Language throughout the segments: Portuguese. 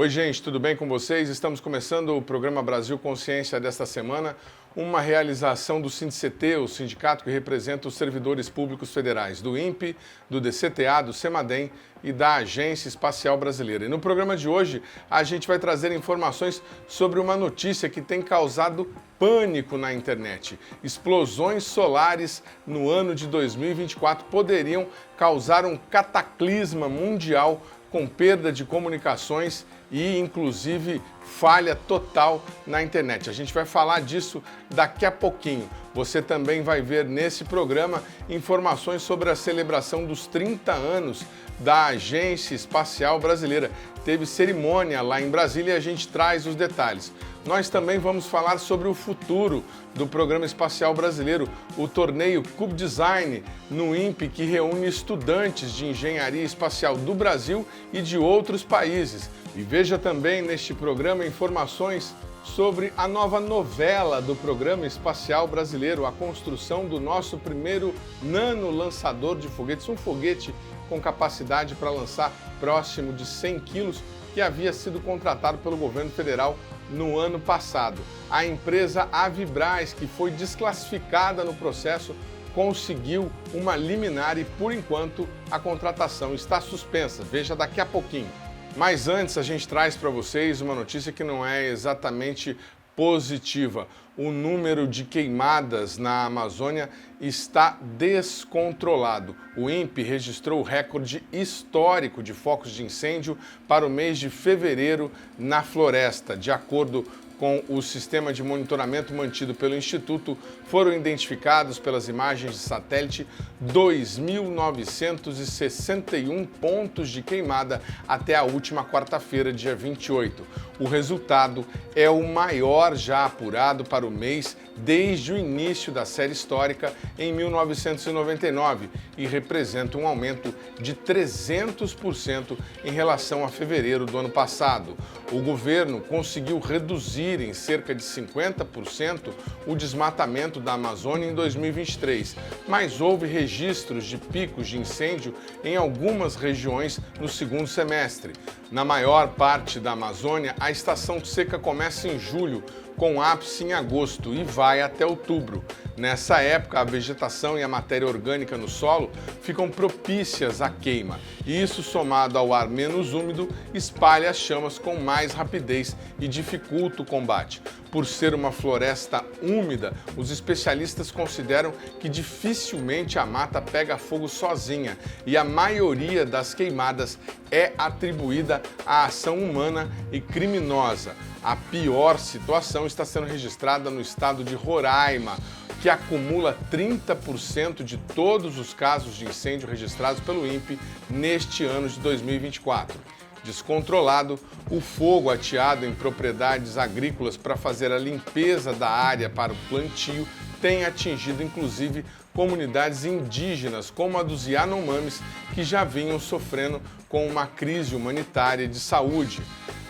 Oi, gente, tudo bem com vocês? Estamos começando o programa Brasil Consciência desta semana, uma realização do SINDCT, o sindicato que representa os servidores públicos federais, do INPE, do DCTA, do CEMADEM e da Agência Espacial Brasileira. E no programa de hoje, a gente vai trazer informações sobre uma notícia que tem causado pânico na internet. Explosões solares no ano de 2024 poderiam causar um cataclisma mundial com perda de comunicações e, inclusive, falha total na internet. A gente vai falar disso daqui a pouquinho. Você também vai ver nesse programa informações sobre a celebração dos 30 anos da Agência Espacial Brasileira. Teve cerimônia lá em Brasília e a gente traz os detalhes. Nós também vamos falar sobre o futuro do Programa Espacial Brasileiro, o torneio Cube Design no INPE, que reúne estudantes de engenharia espacial do Brasil e de outros países. E veja também neste programa informações sobre a nova novela do Programa Espacial Brasileiro, a construção do nosso primeiro nano-lançador de foguetes, um foguete com capacidade para lançar próximo de 100 quilos, que havia sido contratado pelo governo federal no ano passado. A empresa Avibraz, que foi desclassificada no processo, conseguiu uma liminar e, por enquanto, a contratação está suspensa. Veja daqui a pouquinho. Mas antes, a gente traz para vocês uma notícia que não é exatamente positiva. O número de queimadas na Amazônia está descontrolado. O INPE registrou o recorde histórico de focos de incêndio para o mês de fevereiro na floresta. De acordo com o sistema de monitoramento mantido pelo Instituto, foram identificados pelas imagens de satélite 2.961 pontos de queimada até a última quarta-feira, dia 28. O resultado é o maior já apurado para o mês desde o início da série histórica em 1999 e representa um aumento de 300% em relação a fevereiro do ano passado. O governo conseguiu reduzir em cerca de 50% o desmatamento da Amazônia em 2023, mas houve registros de picos de incêndio em algumas regiões no segundo semestre. Na maior parte da Amazônia, a estação seca começa em julho, com ápice em agosto e vai até outubro. Nessa época, a vegetação e a matéria orgânica no solo ficam propícias à queima, e isso, somado ao ar menos úmido, espalha as chamas com mais rapidez e dificulta o combate. Por ser uma floresta úmida, os especialistas consideram que dificilmente a mata pega fogo sozinha, e a maioria das queimadas é atribuída à ação humana e criminosa. A pior situação está sendo registrada no estado de Roraima, que acumula 30% de todos os casos de incêndio registrados pelo INPE neste ano de 2024. Descontrolado, o fogo ateado em propriedades agrícolas para fazer a limpeza da área para o plantio tem atingido inclusive comunidades indígenas, como a dos Yanomamis, que já vinham sofrendo com uma crise humanitária de saúde.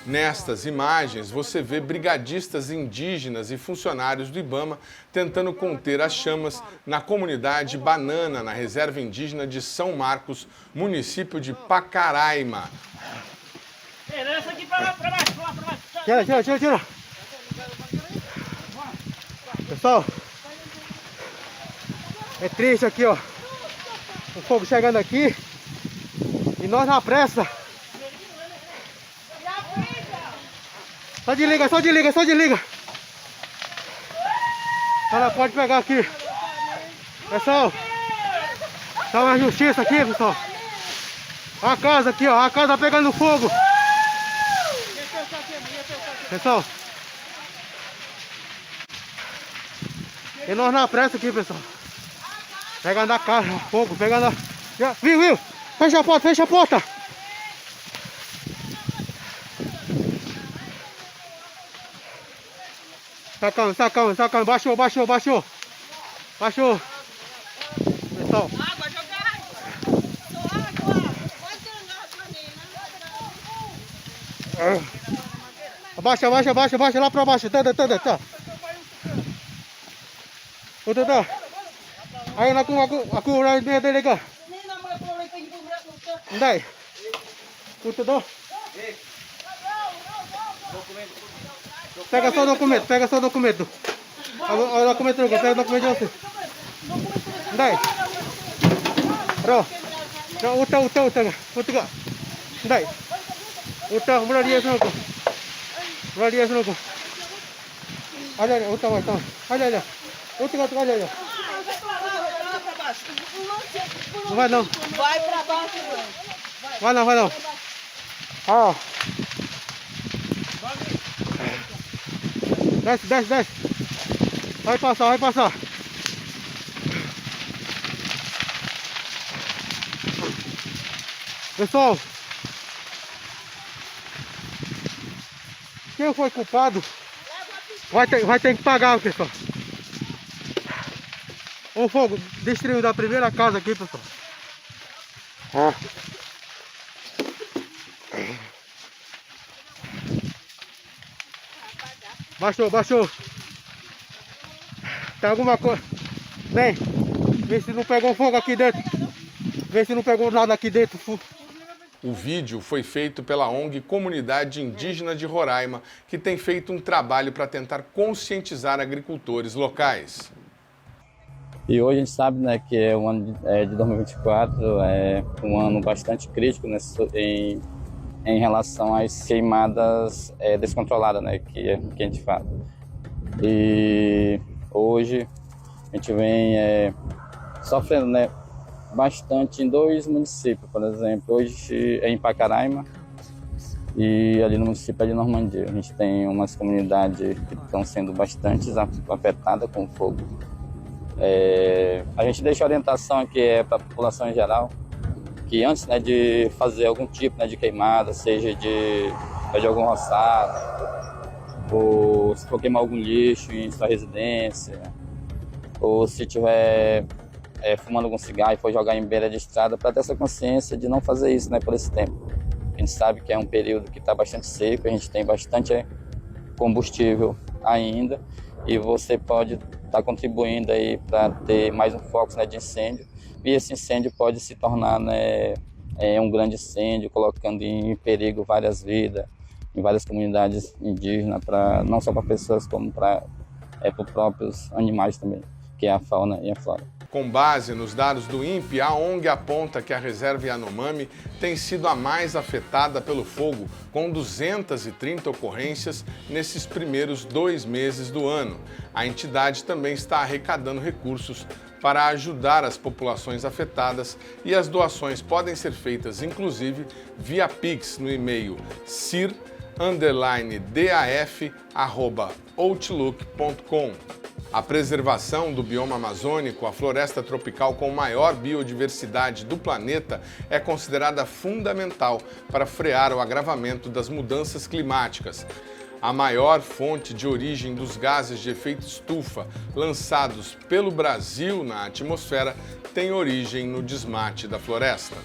Nestas imagens, você vê brigadistas indígenas e funcionários do IBAMA tentando conter as chamas na comunidade Banana, na reserva indígena de São Marcos, município de Pacaraima. Tira. Pessoal, é triste aqui, ó. O fogo chegando aqui e nós na pressa. Só desliga. Ela pode pegar aqui. Pessoal, tá uma justiça aqui, pessoal. A casa aqui, ó. A casa tá pegando fogo. Pessoal. E nós na pressa aqui, pessoal. Pegando a casa, fogo, pegando a... Viu? Fecha a porta. Sacão. Baixou. Pessoal. Água, jogar água. Pode andar, Abaixa lá pra baixo. Tá. Ô, Tata. Aí, aku na delega. Ndai. Tata. Pega só o documento, pega só o documento. O documento, pega o documento de você. Dai. Bro. Uta. Dai. Uta, mula dia sana ko. Mula dia sana ko. Olha, uta, uta. Olha. Uta, olha. Não vai não. Vai pra baixo, Vai não. Ó. Desce. Vai passar. Pessoal, quem foi culpado vai ter que pagar, pessoal. O fogo destruiu da primeira casa aqui, pessoal. Ó. Baixou. Tem alguma coisa? Vê se não pegou fogo aqui dentro. Vê se não pegou nada aqui dentro. O vídeo foi feito pela ONG Comunidade Indígena de Roraima, que tem feito um trabalho para tentar conscientizar agricultores locais. E hoje a gente sabe, né, que o ano de 2024 é um ano bastante crítico em relação às queimadas descontroladas, né, que a gente fala. E hoje a gente vem sofrendo, né, bastante em 2 municípios, por exemplo. Hoje é em Pacaraima e ali no município de Normandia. A gente tem umas comunidades que estão sendo bastante afetadas com o fogo. A gente deixa a orientação aqui para a população em geral, que antes, né, de fazer algum tipo, né, de queimada, seja de algum roçado, ou se for queimar algum lixo em sua residência, ou se tiver fumando algum cigarro e for jogar em beira de estrada, para ter essa consciência de não fazer isso, né, por esse tempo. A gente sabe que é um período que está bastante seco, a gente tem bastante combustível ainda, e você pode estar contribuindo aí para ter mais um foco, né, de incêndio, e esse incêndio pode se tornar, né, um grande incêndio, colocando em perigo várias vidas, em várias comunidades indígenas, não só para pessoas, como para os próprios animais também, que é a fauna e a flora. Com base nos dados do INPE, a ONG aponta que a reserva Yanomami tem sido a mais afetada pelo fogo, com 230 ocorrências nesses primeiros 2 meses do ano. A entidade também está arrecadando recursos para ajudar as populações afetadas e as doações podem ser feitas, inclusive, via Pix no e-mail cir_daf@outlook.com. A preservação do bioma amazônico, a floresta tropical com maior biodiversidade do planeta, é considerada fundamental para frear o agravamento das mudanças climáticas. A maior fonte de origem dos gases de efeito estufa lançados pelo Brasil na atmosfera tem origem no desmate da floresta.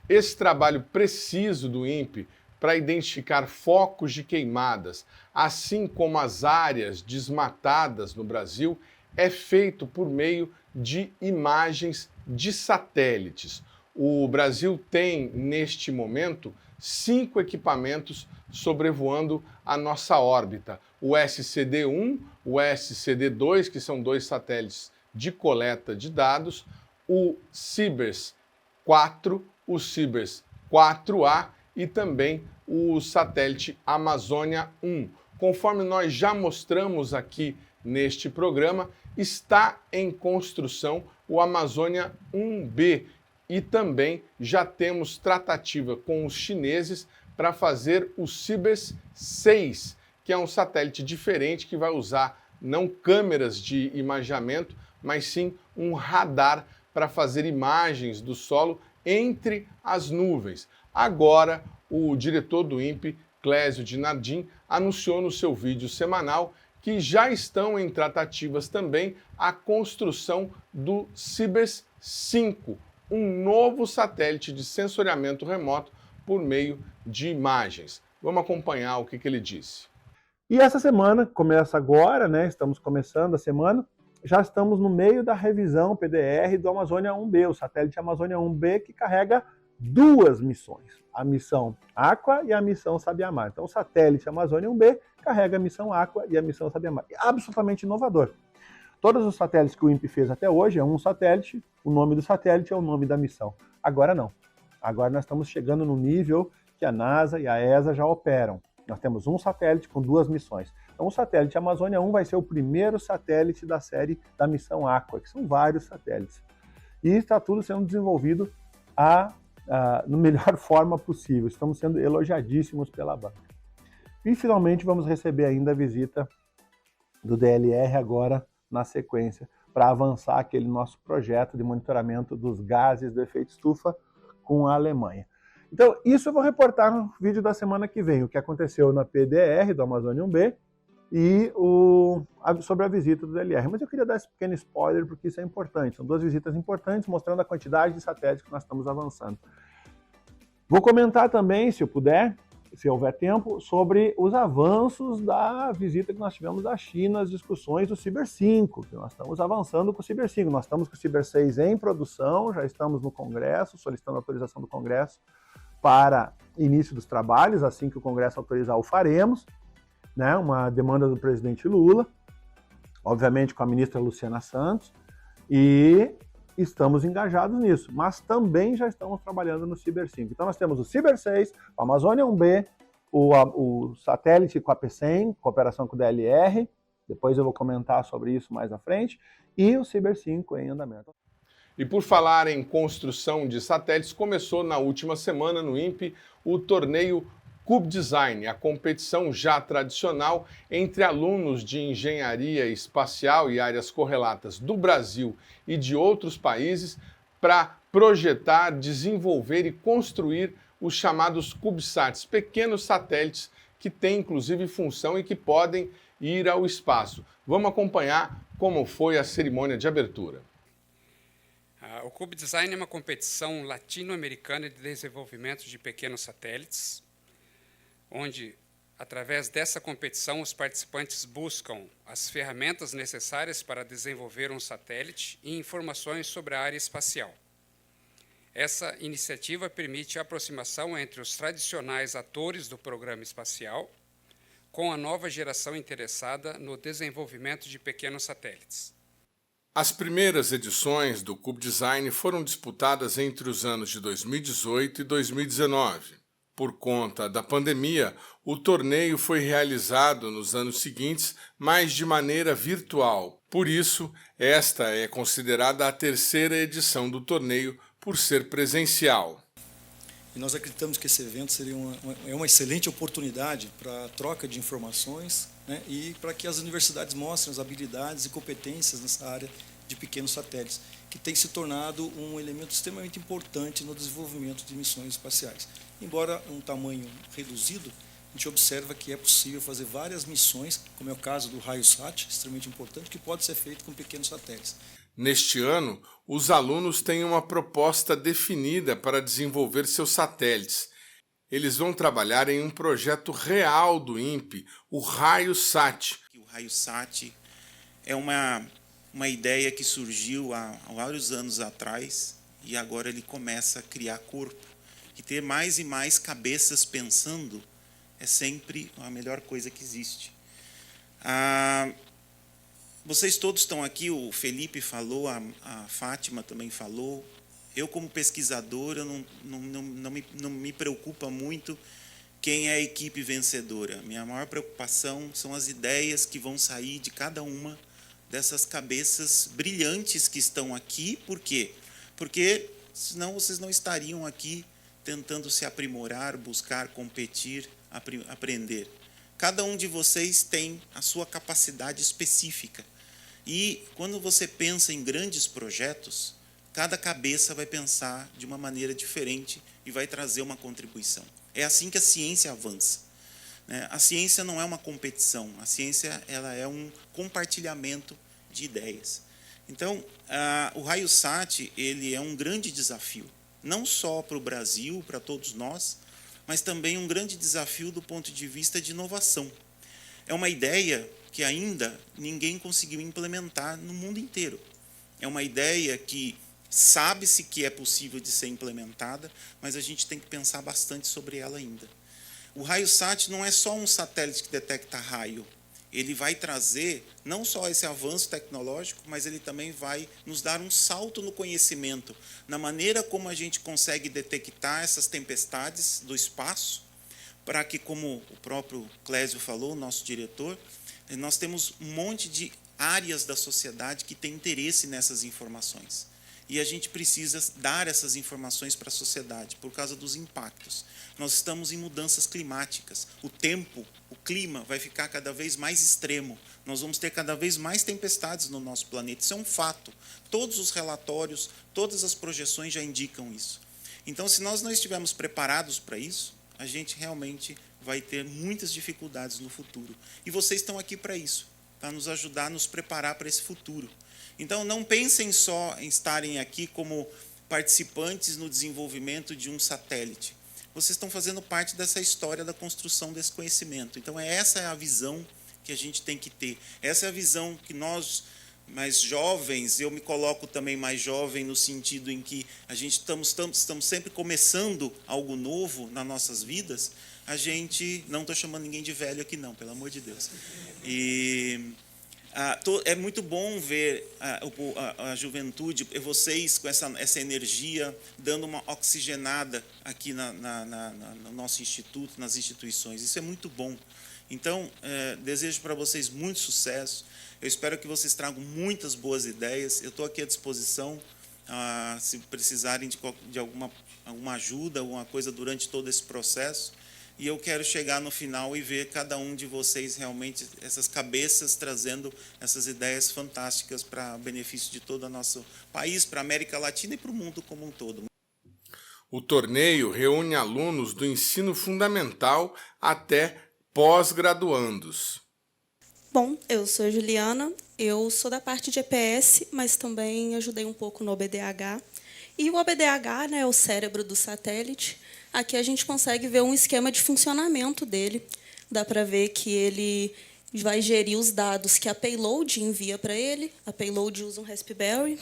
Esse trabalho preciso do INPE para identificar focos de queimadas, assim como as áreas desmatadas no Brasil, é feito por meio de imagens de satélites. O Brasil tem, neste momento, 5 equipamentos sobrevoando a nossa órbita. O SCD-1, o SCD-2, que são 2 satélites de coleta de dados, o Cibers 4, o Cibers 4A e também o satélite Amazônia 1. Conforme nós já mostramos aqui neste programa, está em construção o Amazônia 1B e também já temos tratativa com os chineses para fazer o Cibers 6, que é um satélite diferente que vai usar não câmeras de imageamento, mas sim um radar para fazer imagens do solo entre as nuvens. Agora, o diretor do INPE, Clésio Dinardim, anunciou no seu vídeo semanal que já estão em tratativas também a construção do Cibers 5, um novo satélite de sensoriamento remoto por meio de imagens. Vamos acompanhar o que ele disse. E essa semana, começa agora, né? Estamos começando a semana, já estamos no meio da revisão PDR do Amazônia 1B, o satélite Amazônia 1B, que carrega duas missões, a missão Aqua e a missão Sabiá-Mar. Então o satélite Amazônia 1B carrega a missão Aqua e a missão Sabiá-Mar. É absolutamente inovador. Todos os satélites que o INPE fez até hoje é um satélite, o nome do satélite é o nome da missão. Agora não. Agora nós estamos chegando no nível que a NASA e a ESA já operam. Nós temos um satélite com duas missões. Então o satélite Amazônia 1 vai ser o primeiro satélite da série da missão Aqua, que são vários satélites. E está tudo sendo desenvolvido na melhor forma possível. Estamos sendo elogiadíssimos pela banca. E finalmente vamos receber ainda a visita do DLR agora na sequência, para avançar aquele nosso projeto de monitoramento dos gases do efeito estufa com a Alemanha. Então, isso eu vou reportar no vídeo da semana que vem, o que aconteceu na PDR do Amazônia 1B e sobre a visita do DLR. Mas eu queria dar esse pequeno spoiler, porque isso é importante. São duas visitas importantes, mostrando a quantidade de satélites que nós estamos avançando. Vou comentar também, se eu puder, se houver tempo, sobre os avanços da visita que nós tivemos da China, as discussões do Ciber 5, que nós estamos avançando com o Ciber 5. Nós estamos com o Ciber 6 em produção, já estamos no Congresso, solicitando autorização do Congresso para início dos trabalhos, assim que o Congresso autorizar, o faremos, né? Uma demanda do presidente Lula, obviamente com a ministra Luciana Santos, e estamos engajados nisso, mas também já estamos trabalhando no Ciber 5. Então nós temos o Ciber 6, o Amazônia 1B, o satélite com a P100, cooperação com o DLR, depois eu vou comentar sobre isso mais à frente, e o Ciber 5 em andamento. E por falar em construção de satélites, começou na última semana no INPE o torneio CubeDesign, a competição já tradicional entre alunos de engenharia espacial e áreas correlatas do Brasil e de outros países para projetar, desenvolver e construir os chamados CubeSats, pequenos satélites que têm inclusive função e que podem ir ao espaço. Vamos acompanhar como foi a cerimônia de abertura. O CubeDesign é uma competição latino-americana de desenvolvimento de pequenos satélites, onde, através dessa competição, os participantes buscam as ferramentas necessárias para desenvolver um satélite e informações sobre a área espacial. Essa iniciativa permite a aproximação entre os tradicionais atores do programa espacial com a nova geração interessada no desenvolvimento de pequenos satélites. As primeiras edições do CubeDesign foram disputadas entre os anos de 2018 e 2019. Por conta da pandemia, o torneio foi realizado nos anos seguintes, mas de maneira virtual. Por isso, esta é considerada a terceira edição do torneio por ser presencial. E nós acreditamos que esse evento seria uma excelente oportunidade para a troca de informações, né, e para que as universidades mostrem as habilidades e competências nessa área de pequenos satélites, que tem se tornado um elemento extremamente importante no desenvolvimento de missões espaciais. Embora um tamanho reduzido, a gente observa que é possível fazer várias missões, como é o caso do RaioSat, extremamente importante, que pode ser feito com pequenos satélites. Neste ano, os alunos têm uma proposta definida para desenvolver seus satélites. Eles vão trabalhar em um projeto real do INPE, o RaioSat. O RaioSat é uma ideia que surgiu há vários anos atrás e agora ele começa a criar corpo. E ter mais e mais cabeças pensando é sempre a melhor coisa que existe. Vocês todos estão aqui, o Felipe falou, a Fátima também falou. Eu, como pesquisador, não me preocupa muito quem é a equipe vencedora. Minha maior preocupação são as ideias que vão sair de cada uma dessas cabeças brilhantes que estão aqui. Por quê? Porque senão vocês não estariam aqui tentando se aprimorar, buscar, competir, aprender. Cada um de vocês tem a sua capacidade específica. E quando você pensa em grandes projetos, cada cabeça vai pensar de uma maneira diferente e vai trazer uma contribuição. É assim que a ciência avança. A ciência não é uma competição, a ciência ela é um compartilhamento de ideias. Então, o RaioSat ele é um grande desafio, não só para o Brasil, para todos nós, mas também um grande desafio do ponto de vista de inovação. É uma ideia que ainda ninguém conseguiu implementar no mundo inteiro. É uma ideia que sabe-se que é possível de ser implementada, mas a gente tem que pensar bastante sobre ela ainda. O RaioSat não é só um satélite que detecta raio. Ele vai trazer não só esse avanço tecnológico, mas ele também vai nos dar um salto no conhecimento, na maneira como a gente consegue detectar essas tempestades do espaço, para que, como o próprio Clésio falou, nosso diretor, nós temos um monte de áreas da sociedade que têm interesse nessas informações. E a gente precisa dar essas informações para a sociedade, por causa dos impactos. Nós estamos em mudanças climáticas. O tempo, o clima vai ficar cada vez mais extremo. Nós vamos ter cada vez mais tempestades no nosso planeta. Isso é um fato. Todos os relatórios, todas as projeções já indicam isso. Então, se nós não estivermos preparados para isso, a gente realmente vai ter muitas dificuldades no futuro. E vocês estão aqui para isso, para nos ajudar a nos preparar para esse futuro. Então, não pensem só em estarem aqui como participantes no desenvolvimento de um satélite. Vocês estão fazendo parte dessa história da construção desse conhecimento. Então, essa é a visão que a gente tem que ter. Essa é a visão que nós, mais jovens, eu me coloco também mais jovem no sentido em que a gente estamos sempre começando algo novo nas nossas vidas. A gente, não estou chamando ninguém de velho aqui não, pelo amor de Deus. É muito bom ver a juventude, vocês com essa energia, dando uma oxigenada aqui no nosso instituto, nas instituições. Isso é muito bom. Então, desejo para vocês muito sucesso. Eu espero que vocês tragam muitas boas ideias. Eu estou aqui à disposição, se precisarem de alguma ajuda, alguma coisa durante todo esse processo. E eu quero chegar no final e ver cada um de vocês realmente, essas cabeças trazendo essas ideias fantásticas para benefício de todo o nosso país, para a América Latina e para o mundo como um todo. O torneio reúne alunos do ensino fundamental até pós-graduandos. Bom, eu sou a Juliana, eu sou da parte de EPS, mas também ajudei um pouco no OBDH. E o OBDH, né, é o cérebro do satélite. Aqui a gente consegue ver um esquema de funcionamento dele. Dá para ver que ele vai gerir os dados que a Payload envia para ele. A Payload usa um Raspberry.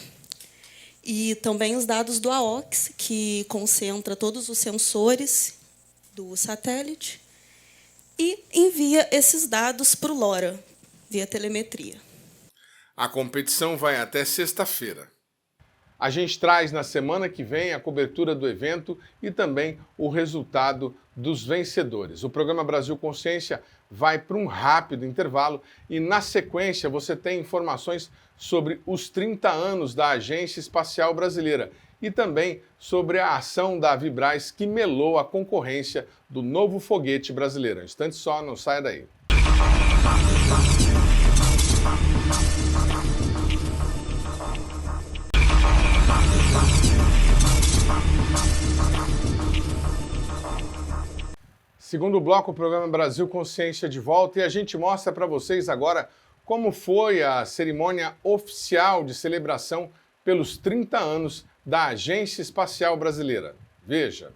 E também os dados do AOX, que concentra todos os sensores do satélite. E envia esses dados para o LoRa, via telemetria. A competição vai até sexta-feira. A gente traz na semana que vem a cobertura do evento e também o resultado dos vencedores. O programa Brasil Consciência vai para um rápido intervalo e, na sequência, você tem informações sobre os 30 anos da Agência Espacial Brasileira e também sobre a ação da Vibraz que melou a concorrência do novo foguete brasileiro. Um instante só, não saia daí. Segundo bloco, o programa Brasil Consciência de volta e a gente mostra para vocês agora como foi a cerimônia oficial de celebração pelos 30 anos da Agência Espacial Brasileira. Veja.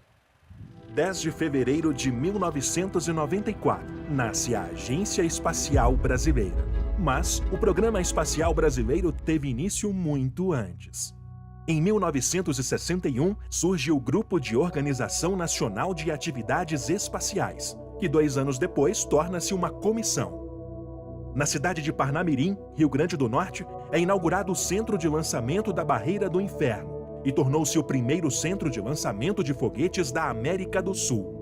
10 de fevereiro de 1994, nasce a Agência Espacial Brasileira. Mas o Programa Espacial Brasileiro teve início muito antes. Em 1961, surge o Grupo de Organização Nacional de Atividades Espaciais, que 2 anos depois torna-se uma comissão. Na cidade de Parnamirim, Rio Grande do Norte, é inaugurado o Centro de Lançamento da Barreira do Inferno e tornou-se o primeiro centro de lançamento de foguetes da América do Sul.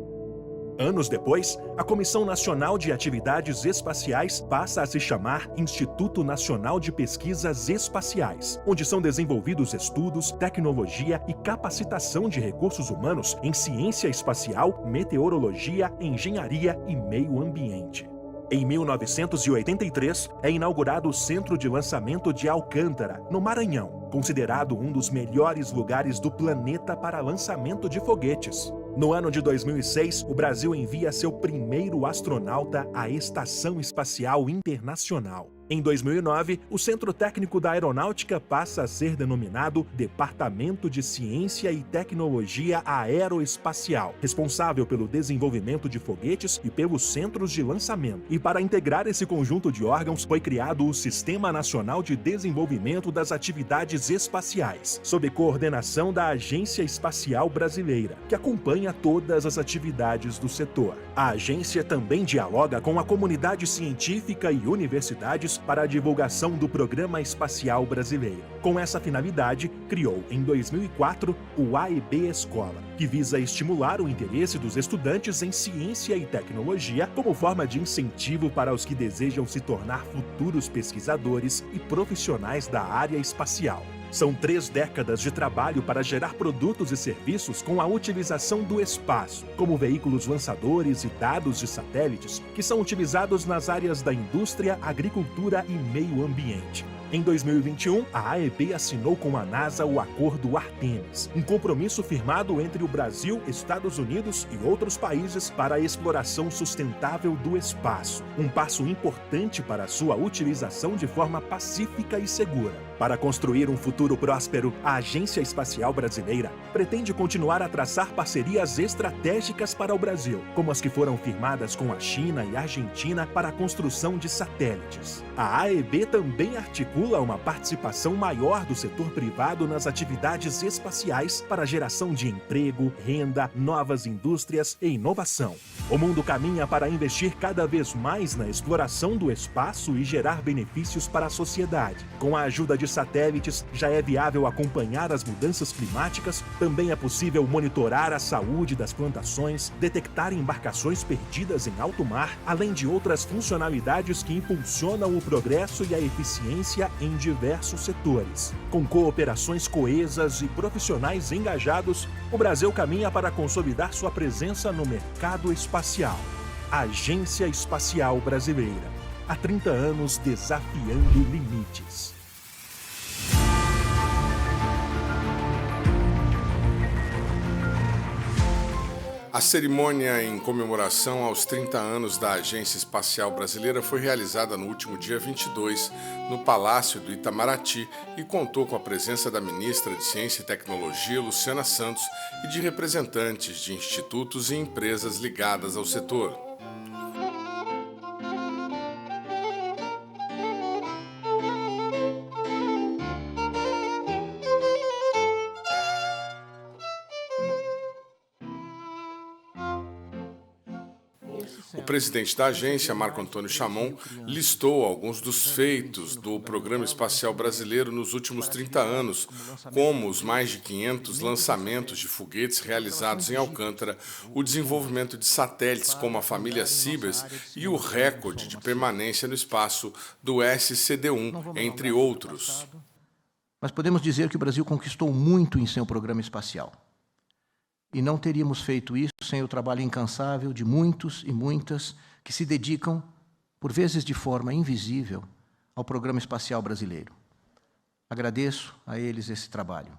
Anos depois, a Comissão Nacional de Atividades Espaciais passa a se chamar Instituto Nacional de Pesquisas Espaciais, onde são desenvolvidos estudos, tecnologia e capacitação de recursos humanos em ciência espacial, meteorologia, engenharia e meio ambiente. Em 1983, é inaugurado o Centro de Lançamento de Alcântara, no Maranhão, considerado um dos melhores lugares do planeta para lançamento de foguetes. No ano de 2006, o Brasil envia seu primeiro astronauta à Estação Espacial Internacional. Em 2009, o Centro Técnico da Aeronáutica passa a ser denominado Departamento de Ciência e Tecnologia Aeroespacial, responsável pelo desenvolvimento de foguetes e pelos centros de lançamento. E para integrar esse conjunto de órgãos, foi criado o Sistema Nacional de Desenvolvimento das Atividades Espaciais, sob coordenação da Agência Espacial Brasileira, que acompanha todas as atividades do setor. A agência também dialoga com a comunidade científica e universidades para a divulgação do Programa Espacial Brasileiro. Com essa finalidade, criou em 2004 o AEB Escola, que visa estimular o interesse dos estudantes em ciência e tecnologia como forma de incentivo para os que desejam se tornar futuros pesquisadores e profissionais da área espacial. São 3 décadas de trabalho para gerar produtos e serviços com a utilização do espaço, como veículos lançadores e dados de satélites, que são utilizados nas áreas da indústria, agricultura e meio ambiente. Em 2021, a AEB assinou com a NASA o Acordo Artemis, um compromisso firmado entre o Brasil, Estados Unidos e outros países para a exploração sustentável do espaço, um passo importante para a sua utilização de forma pacífica e segura. Para construir um futuro próspero, a Agência Espacial Brasileira pretende continuar a traçar parcerias estratégicas para o Brasil, como as que foram firmadas com a China e a Argentina para a construção de satélites. A AEB também articula uma participação maior do setor privado nas atividades espaciais para a geração de emprego, renda, novas indústrias e inovação. O mundo caminha para investir cada vez mais na exploração do espaço e gerar benefícios para a sociedade. Com a ajuda de satélites, já é viável acompanhar as mudanças climáticas, também é possível monitorar a saúde das plantações, detectar embarcações perdidas em alto mar, além de outras funcionalidades que impulsionam o progresso e a eficiência em diversos setores. Com cooperações coesas e profissionais engajados, o Brasil caminha para consolidar sua presença no mercado espacial. Agência Espacial Brasileira. Há 30 anos desafiando limites. A cerimônia em comemoração aos 30 anos da Agência Espacial Brasileira foi realizada no último dia 22, no Palácio do Itamaraty, e contou com a presença da ministra de Ciência e Tecnologia, Luciana Santos, e de representantes de institutos e empresas ligadas ao setor. O presidente da agência, Marco Antônio Chamon, listou alguns dos feitos do Programa Espacial Brasileiro nos últimos 30 anos, como os mais de 500 lançamentos de foguetes realizados em Alcântara, o desenvolvimento de satélites como a família Cibers e o recorde de permanência no espaço do SCD-1, entre outros. Mas podemos dizer que o Brasil conquistou muito em seu programa espacial. E não teríamos feito isso sem o trabalho incansável de muitos e muitas que se dedicam, por vezes de forma invisível, ao Programa Espacial Brasileiro. Agradeço a eles esse trabalho.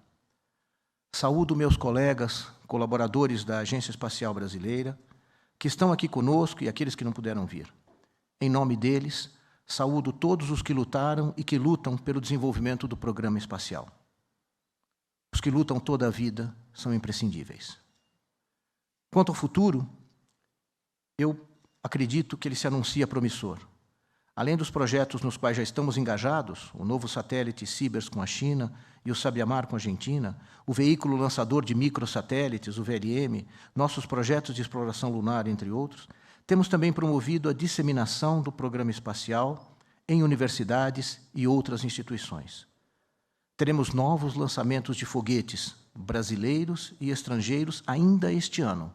Saúdo meus colegas, colaboradores da Agência Espacial Brasileira, que estão aqui conosco e aqueles que não puderam vir. Em nome deles, saúdo todos os que lutaram e que lutam pelo desenvolvimento do programa espacial. Os que lutam toda a vida são imprescindíveis. Quanto ao futuro, eu acredito que ele se anuncia promissor. Além dos projetos nos quais já estamos engajados, o novo satélite Cibers com a China e o Sabiamar com a Argentina, o veículo lançador de microsatélites, o VLM, nossos projetos de exploração lunar, entre outros, temos também promovido a disseminação do programa espacial em universidades e outras instituições. Teremos novos lançamentos de foguetes brasileiros e estrangeiros ainda este ano,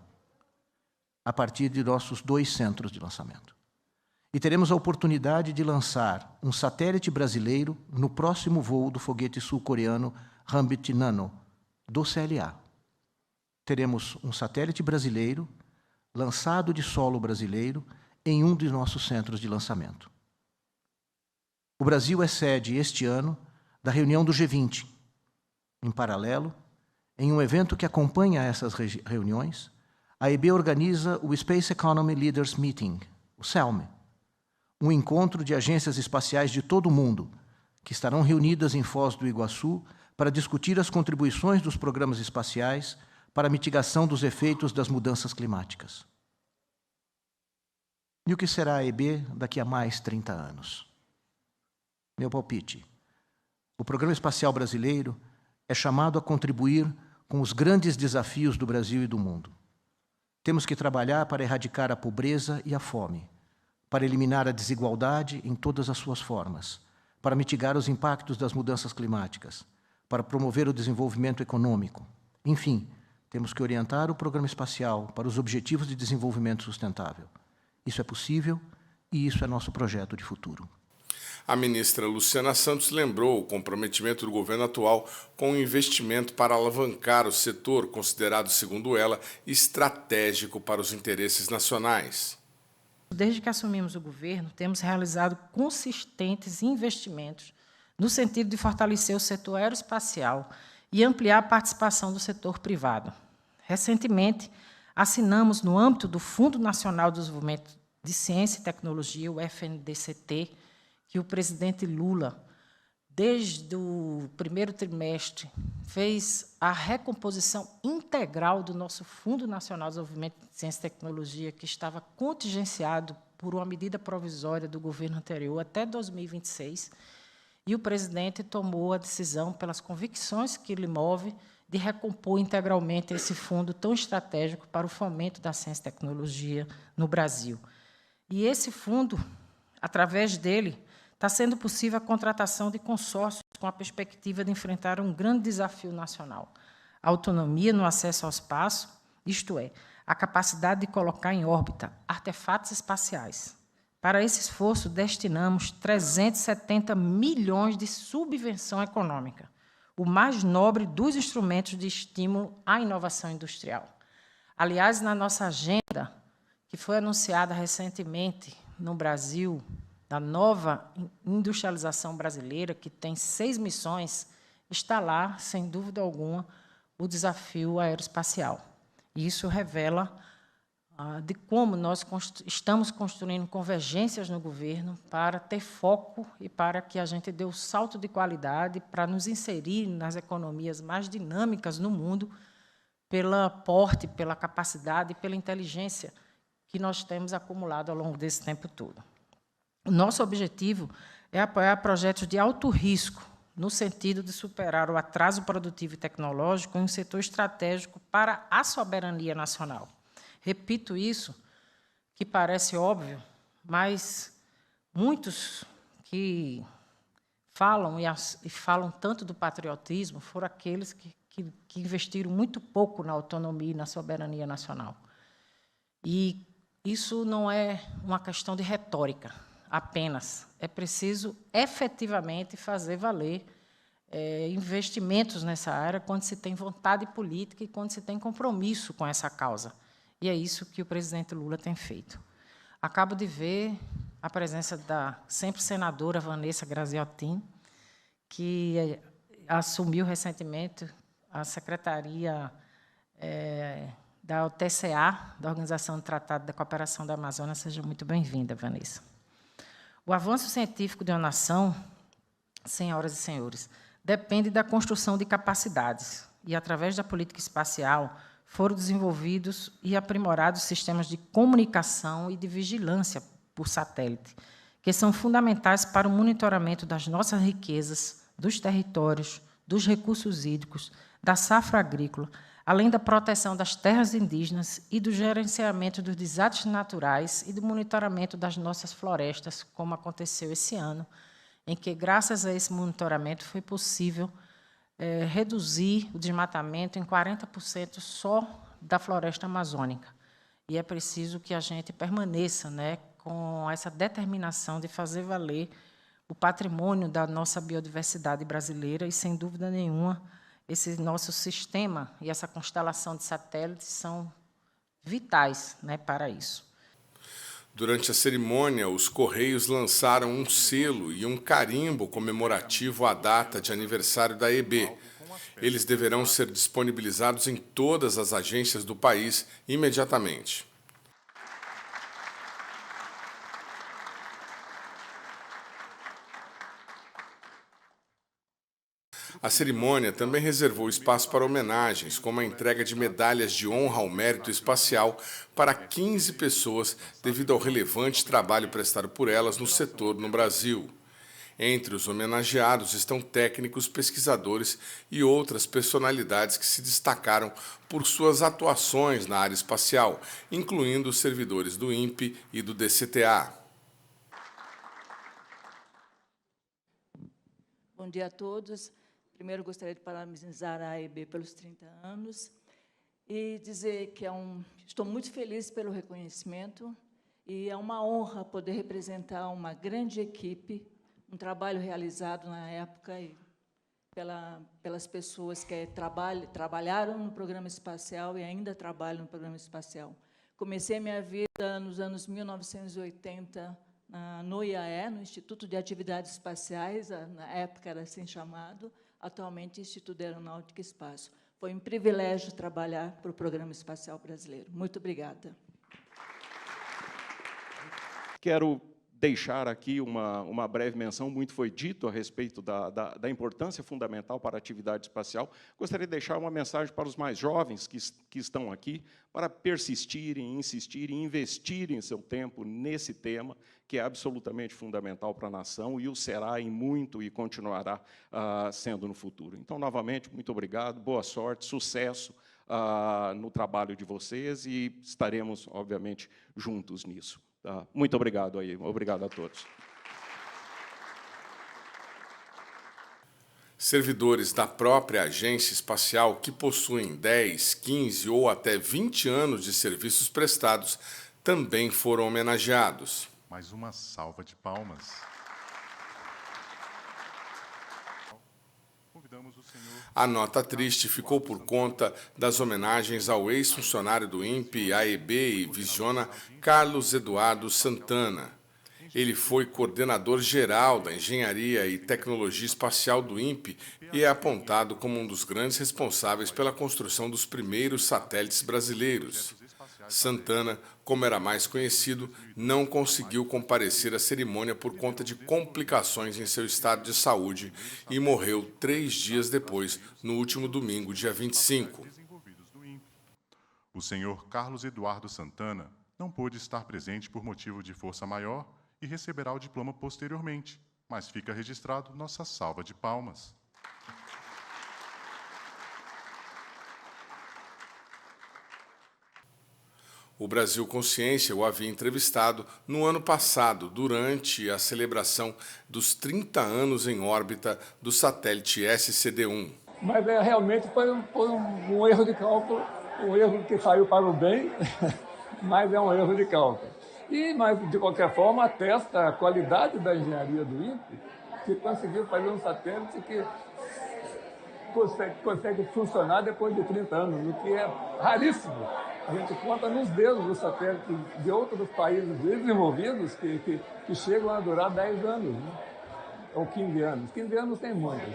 a partir de nossos 2 centros de lançamento. E teremos a oportunidade de lançar um satélite brasileiro no próximo voo do foguete sul-coreano Hwambit Nano, do CLA. Teremos um satélite brasileiro lançado de solo brasileiro em um dos nossos centros de lançamento. O Brasil é sede este ano da reunião do G20. Em paralelo, em um evento que acompanha essas reuniões, a AEB organiza o Space Economy Leaders Meeting, o SELM, um encontro de agências espaciais de todo o mundo, que estarão reunidas em Foz do Iguaçu para discutir as contribuições dos programas espaciais para a mitigação dos efeitos das mudanças climáticas. E o que será a EB daqui a mais 30 anos? Meu palpite: o Programa Espacial Brasileiro é chamado a contribuir com os grandes desafios do Brasil e do mundo. Temos que trabalhar para erradicar a pobreza e a fome, para eliminar a desigualdade em todas as suas formas, para mitigar os impactos das mudanças climáticas, para promover o desenvolvimento econômico. Enfim, temos que orientar o programa espacial para os objetivos de desenvolvimento sustentável. Isso é possível e isso é nosso projeto de futuro. A ministra Luciana Santos lembrou o comprometimento do governo atual com o investimento para alavancar o setor, considerado, segundo ela, estratégico para os interesses nacionais. Desde que assumimos o governo, temos realizado consistentes investimentos no sentido de fortalecer o setor aeroespacial e ampliar a participação do setor privado. Recentemente, assinamos, no âmbito do Fundo Nacional de Desenvolvimento de Ciência e Tecnologia, o FNDCT, que o presidente Lula, desde o primeiro trimestre, fez a recomposição integral do nosso Fundo Nacional de Desenvolvimento de Ciência e Tecnologia, que estava contingenciado por uma medida provisória do governo anterior até 2026, e o presidente tomou a decisão, pelas convicções que lhe move, de recompor integralmente esse fundo tão estratégico para o fomento da ciência e tecnologia no Brasil. E esse fundo, através dele, está sendo possível a contratação de consórcios com a perspectiva de enfrentar um grande desafio nacional: a autonomia no acesso ao espaço, isto é, a capacidade de colocar em órbita artefatos espaciais. Para esse esforço, destinamos 370 milhões de subvenção econômica, o mais nobre dos instrumentos de estímulo à inovação industrial. Aliás, na nossa agenda, que foi anunciada recentemente no Brasil, da nova industrialização brasileira, que tem 6 missões, está lá, sem dúvida alguma, o desafio aeroespacial. E isso revela de como nós estamos construindo convergências no governo para ter foco e para que a gente dê o salto de qualidade para nos inserir nas economias mais dinâmicas no mundo, pela porte, pela capacidade e pela inteligência que nós temos acumulado ao longo desse tempo todo. O nosso objetivo é apoiar projetos de alto risco, no sentido de superar o atraso produtivo e tecnológico em um setor estratégico para a soberania nacional. Repito isso, que parece óbvio, mas muitos que falam e falam tanto do patriotismo foram aqueles que investiram muito pouco na autonomia e na soberania nacional. E isso não é uma questão de retórica apenas. É preciso efetivamente fazer valer investimentos nessa área quando se tem vontade política e quando se tem compromisso com essa causa. E é isso que o presidente Lula tem feito. Acabo de ver a presença da sempre senadora Vanessa Graziotin, que assumiu recentemente a secretaria da TCA, da Organização do Tratado da Cooperação da Amazônia. Seja muito bem-vinda, Vanessa. O avanço científico de uma nação, senhoras e senhores, depende da construção de capacidades e, através da política espacial, foram desenvolvidos e aprimorados sistemas de comunicação e de vigilância por satélite, que são fundamentais para o monitoramento das nossas riquezas, dos territórios, dos recursos hídricos, da safra agrícola, além da proteção das terras indígenas e do gerenciamento dos desastres naturais e do monitoramento das nossas florestas, como aconteceu esse ano, em que, graças a esse monitoramento, foi possível reduzir o desmatamento em 40% só da floresta amazônica. E é preciso que a gente permaneça, com essa determinação de fazer valer o patrimônio da nossa biodiversidade brasileira e, sem dúvida nenhuma, esse nosso sistema e essa constelação de satélites são vitais para isso. Durante a cerimônia, os Correios lançaram um selo e um carimbo comemorativo à data de aniversário da EB. Eles deverão ser disponibilizados em todas as agências do país imediatamente. A cerimônia também reservou espaço para homenagens, como a entrega de medalhas de honra ao mérito espacial para 15 pessoas devido ao relevante trabalho prestado por elas no setor no Brasil. Entre os homenageados estão técnicos, pesquisadores e outras personalidades que se destacaram por suas atuações na área espacial, incluindo os servidores do INPE e do DCTA. Bom dia a todos. Primeiro, gostaria de parabenizar a AEB pelos 30 anos e dizer que estou muito feliz pelo reconhecimento e é uma honra poder representar uma grande equipe, um trabalho realizado na época e pelas pessoas que trabalharam no programa espacial e ainda trabalham no programa espacial. Comecei minha vida nos anos 1980 no IAE, no Instituto de Atividades Espaciais, na época era assim chamado, atualmente Instituto de Aeronáutica e Espaço. Foi um privilégio trabalhar para o Programa Espacial Brasileiro. Muito obrigada. Quero deixar aqui uma breve menção, muito foi dito a respeito da importância fundamental para a atividade espacial. Gostaria de deixar uma mensagem para os mais jovens que estão aqui, para persistirem, insistirem, investirem seu tempo nesse tema, que é absolutamente fundamental para a nação, e o será em muito e continuará sendo no futuro. Então, novamente, muito obrigado, boa sorte, sucesso no trabalho de vocês, e estaremos, obviamente, juntos nisso. Muito obrigado aí, obrigado a todos. Servidores da própria agência espacial que possuem 10, 15 ou até 20 anos de serviços prestados também foram homenageados. Mais uma salva de palmas. A nota triste ficou por conta das homenagens ao ex-funcionário do INPE, AEB e Visiona, Carlos Eduardo Santana. Ele foi coordenador geral da Engenharia e Tecnologia Espacial do INPE e é apontado como um dos grandes responsáveis pela construção dos primeiros satélites brasileiros. Santana, como era mais conhecido, não conseguiu comparecer à cerimônia por conta de complicações em seu estado de saúde e morreu 3 dias depois, no último domingo, dia 25. O senhor Carlos Eduardo Santana não pôde estar presente por motivo de força maior e receberá o diploma posteriormente, mas fica registrado nossa salva de palmas. O Brasil Consciência o havia entrevistado no ano passado, durante a celebração dos 30 anos em órbita do satélite SCD-1. Mas realmente foi um erro de cálculo, um erro que saiu para o bem, mas é um erro de cálculo. Mas, de qualquer forma, atesta a qualidade da engenharia do INPE, que conseguiu fazer um satélite que consegue funcionar depois de 30 anos, o que é raríssimo. A gente conta nos dedos os satélites de outros países desenvolvidos que chegam a durar 10 anos, né? Ou 15 anos. 15 anos tem muitos,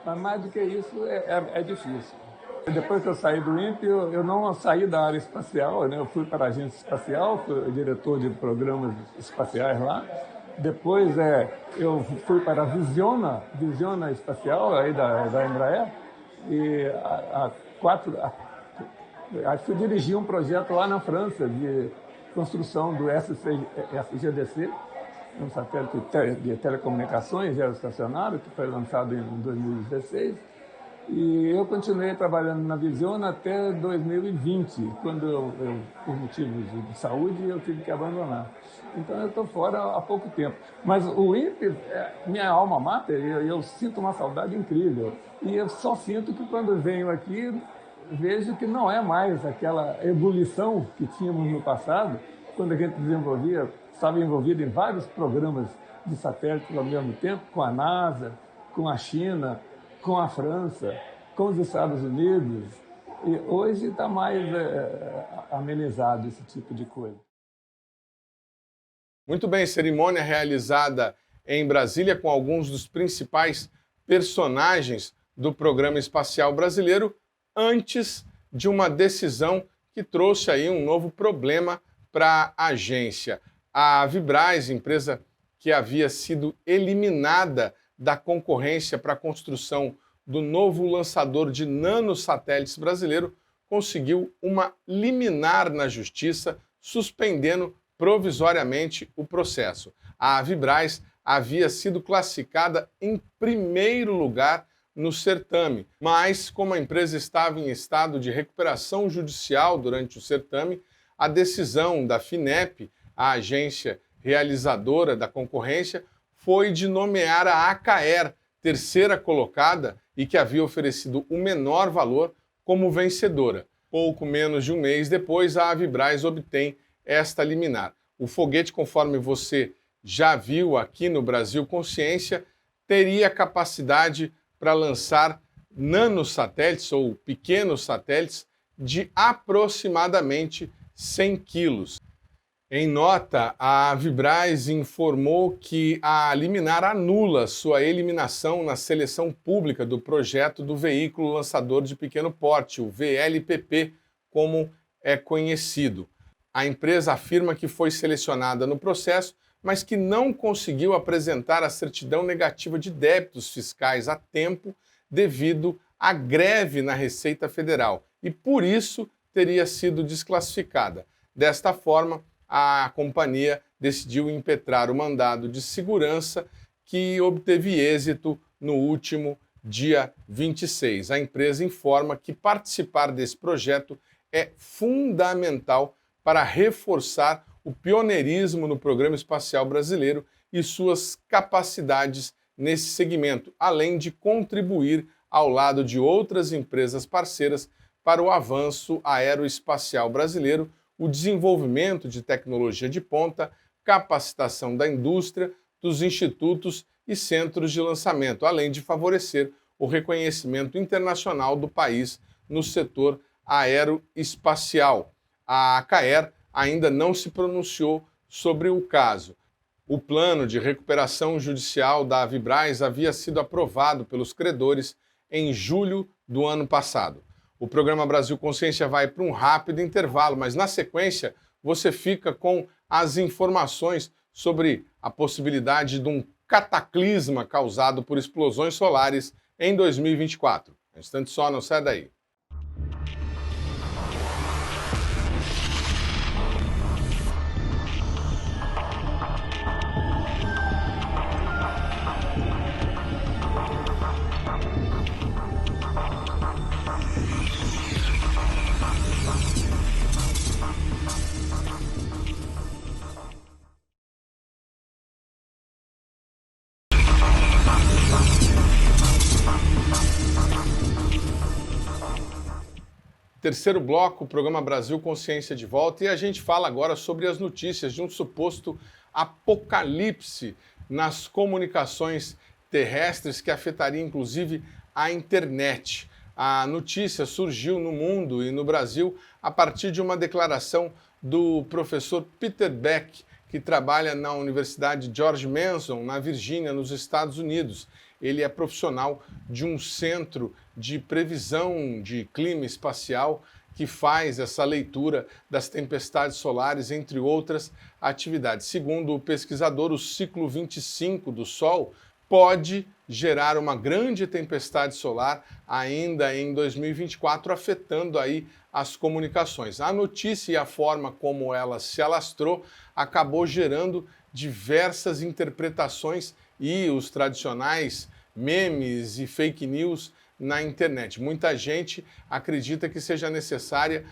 mas mais do que isso é difícil. Depois que eu saí do INPE, eu não saí da área espacial, né? Eu fui para a agência espacial, fui diretor de programas espaciais lá. Depois eu fui para a Visiona Espacial, aí da Embraer, e fui dirigir um projeto lá na França de construção do SGDC, um satélite de telecomunicações geoestacionário, que foi lançado em 2016. E eu continuei trabalhando na Visiona até 2020, quando por motivos de saúde, eu tive que abandonar. Então, eu estou fora há pouco tempo. Mas o INPE, minha alma mater, eu sinto uma saudade incrível. E eu só sinto que quando venho aqui, vejo que não é mais aquela ebulição que tínhamos no passado, quando a gente estava envolvido em vários programas de satélites ao mesmo tempo, com a NASA, com a China, com a França, com os Estados Unidos. E hoje está mais amenizado esse tipo de coisa. Muito bem, cerimônia realizada em Brasília com alguns dos principais personagens do programa espacial brasileiro, antes de uma decisão que trouxe aí um novo problema para a agência. A Vibraz, empresa que havia sido eliminada da concorrência para a construção do novo lançador de nanosatélites brasileiro conseguiu uma liminar na Justiça, suspendendo provisoriamente o processo. A Avibraz havia sido classificada em primeiro lugar no certame, mas como a empresa estava em estado de recuperação judicial durante o certame, a decisão da FINEP, a agência realizadora da concorrência, foi de nomear a Acaer, terceira colocada e que havia oferecido o menor valor, como vencedora. Pouco menos de um mês depois, a Avibraz obtém esta liminar. O foguete, conforme você já viu aqui no Brasil Consciência, teria capacidade para lançar nanosatélites ou pequenos satélites de aproximadamente 100 quilos. Em nota, a Avibraz informou que a liminar anula sua eliminação na seleção pública do projeto do veículo lançador de pequeno porte, o VLPP, como é conhecido. A empresa afirma que foi selecionada no processo, mas que não conseguiu apresentar a certidão negativa de débitos fiscais a tempo devido à greve na Receita Federal e, por isso, teria sido desclassificada. Desta forma, a companhia decidiu impetrar o mandado de segurança que obteve êxito no último dia 26. A empresa informa que participar desse projeto é fundamental para reforçar o pioneirismo no programa espacial brasileiro e suas capacidades nesse segmento, além de contribuir ao lado de outras empresas parceiras para o avanço aeroespacial brasileiro, o desenvolvimento de tecnologia de ponta, capacitação da indústria, dos institutos e centros de lançamento, além de favorecer o reconhecimento internacional do país no setor aeroespacial. A Acaer ainda não se pronunciou sobre o caso. O plano de recuperação judicial da Avibraz havia sido aprovado pelos credores em julho do ano passado. O programa Brasil Consciência vai para um rápido intervalo, mas na sequência você fica com as informações sobre a possibilidade de um cataclisma causado por explosões solares em 2024. Um instante só, não sai daí. Terceiro bloco, o programa Brasil Consciência de volta, e a gente fala agora sobre as notícias de um suposto apocalipse nas comunicações terrestres que afetaria inclusive a internet. A notícia surgiu no mundo e no Brasil a partir de uma declaração do professor Peter Beck, que trabalha na Universidade George Mason, na Virgínia, nos Estados Unidos. Ele é profissional de um centro de previsão de clima espacial que faz essa leitura das tempestades solares, entre outras atividades. Segundo o pesquisador, o ciclo 25 do Sol pode gerar uma grande tempestade solar ainda em 2024, afetando aí as comunicações. A notícia e a forma como ela se alastrou acabou gerando diversas interpretações e os tradicionais memes e fake news na internet. Muita gente acredita que seja necessário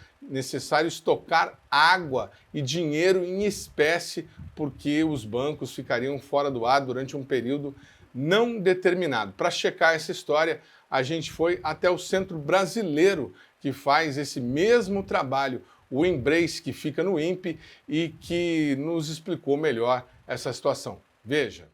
estocar água e dinheiro em espécie porque os bancos ficariam fora do ar durante um período não determinado. Para checar essa história, a gente foi até o centro brasileiro que faz esse mesmo trabalho, o Embrace, que fica no INPE e que nos explicou melhor essa situação. Veja.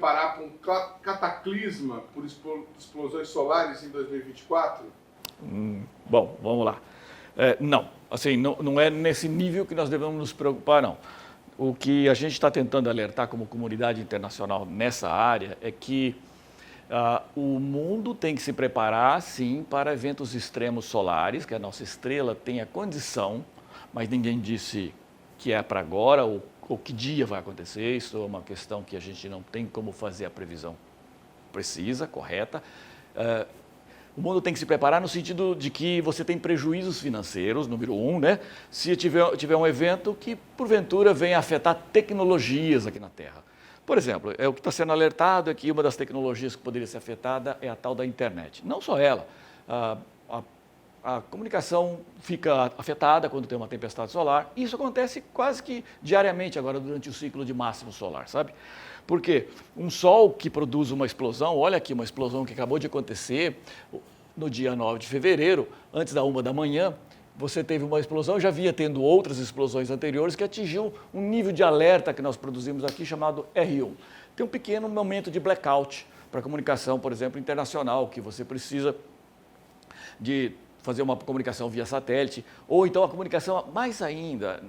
preparar para um cataclisma por explosões solares em 2024? Bom, vamos lá. Não, assim, não é nesse nível que nós devemos nos preocupar, não. O que a gente está tentando alertar como comunidade internacional nessa área é que o mundo tem que se preparar, sim, para eventos extremos solares, que a nossa estrela tenha condição, mas ninguém disse que é para agora ou que dia vai acontecer. Isso é uma questão que a gente não tem como fazer a previsão precisa, correta. O mundo tem que se preparar no sentido de que você tem prejuízos financeiros, número 1, né? Se tiver um evento que, porventura, venha afetar tecnologias aqui na Terra. Por exemplo, o que está sendo alertado é que uma das tecnologias que poderia ser afetada é a tal da internet. Não só ela. A comunicação fica afetada quando tem uma tempestade solar. Isso acontece quase que diariamente agora durante o ciclo de máximo solar, sabe? Porque um sol que produz uma explosão, olha aqui, uma explosão que acabou de acontecer no dia 9 de fevereiro, antes da 1h, você teve uma explosão, já havia tendo outras explosões anteriores que atingiu um nível de alerta que nós produzimos aqui chamado R1. Tem um pequeno momento de blackout para a comunicação, por exemplo, internacional, que você precisa de fazer uma comunicação via satélite, ou então a comunicação mais ainda,